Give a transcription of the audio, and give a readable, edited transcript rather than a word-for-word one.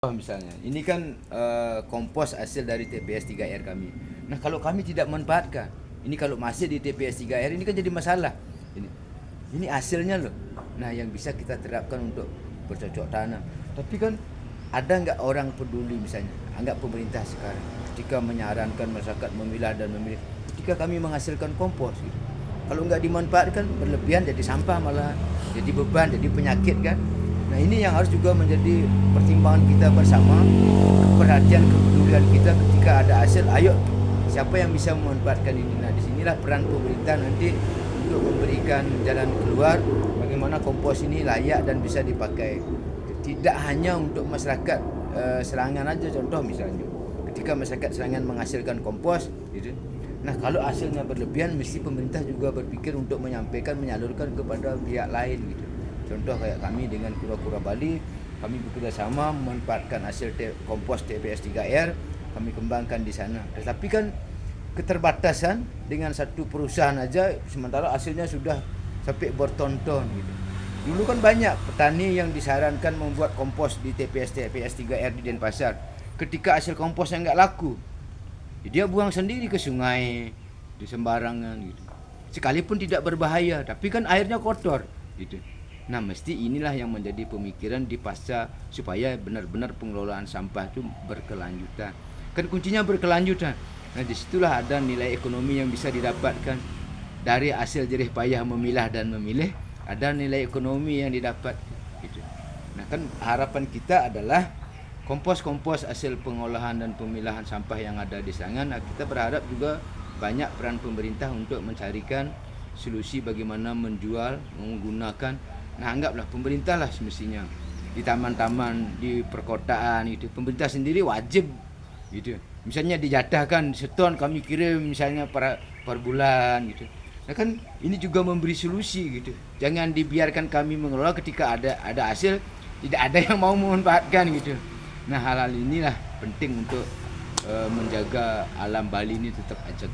Misalnya, ini kan kompos hasil dari TPS 3R kami. Nah, kalau kami tidak manfaatkan, ini kalau masih di TPS 3R ini kan jadi masalah. Ini, ini hasilnya loh. Nah, yang bisa kita terapkan untuk bercocok tanam. Tapi kan ada nggak orang peduli misalnya, anggap pemerintah sekarang ketika menyarankan masyarakat memilah dan memilih, ketika kami menghasilkan kompos gitu. Kalau nggak dimanfaatkan berlebihan jadi sampah malah jadi beban, jadi penyakit kan. Nah, ini yang harus juga menjadi pertimbangan kita bersama, perhatian kepedulian kita ketika ada hasil. Ayo, siapa yang bisa memanfaatkan ini? Nah, disinilah peran pemerintah nanti untuk memberikan jalan keluar bagaimana kompos ini layak dan bisa dipakai. Tidak hanya untuk masyarakat Serangan aja, contoh misalnya, ketika masyarakat Serangan menghasilkan kompos, gitu. Nah, kalau hasilnya berlebihan, mesti pemerintah juga berpikir untuk menyampaikan, menyalurkan kepada pihak lain, gitu. Contoh kayak kami dengan Kura-Kura Bali, kami bekerjasama memanfaatkan hasil kompos TPS 3R, kami kembangkan di sana. Tetapi kan keterbatasan dengan satu perusahaan aja, sementara hasilnya sudah sampai berton-ton gitu. Dulu kan banyak petani yang disarankan membuat kompos di TPS 3R di Denpasar. Ketika hasil komposnya nggak laku, dia buang sendiri ke sungai, di sembarangan gitu. Sekalipun tidak berbahaya, tapi kan airnya kotor gitu. Nah, mesti inilah yang menjadi pemikiran di pasca supaya benar-benar pengelolaan sampah itu berkelanjutan. Kan kuncinya berkelanjutan. Nah, disitulah ada nilai ekonomi yang bisa didapatkan dari hasil jerih payah memilah dan memilih. Ada nilai ekonomi yang didapat gitu. Nah, kan harapan kita adalah kompos-kompos hasil pengolahan dan pemilahan sampah yang ada di Serangan. Nah, kita berharap juga banyak peran pemerintah untuk mencarikan solusi bagaimana menjual, menggunakan. Nah, anggaplah pemerintah lah semestinya di taman-taman, di perkotaan itu. Pemerintah sendiri wajib gitu. Misalnya dijatahkan seton kami kirim misalnya per bulan gitu. Nah, kan ini juga memberi solusi gitu. Jangan dibiarkan kami mengelola ketika ada hasil tidak ada yang mau memanfaatkan gitu. Nah, hal-hal inilah penting untuk menjaga alam Bali ini tetap ajak.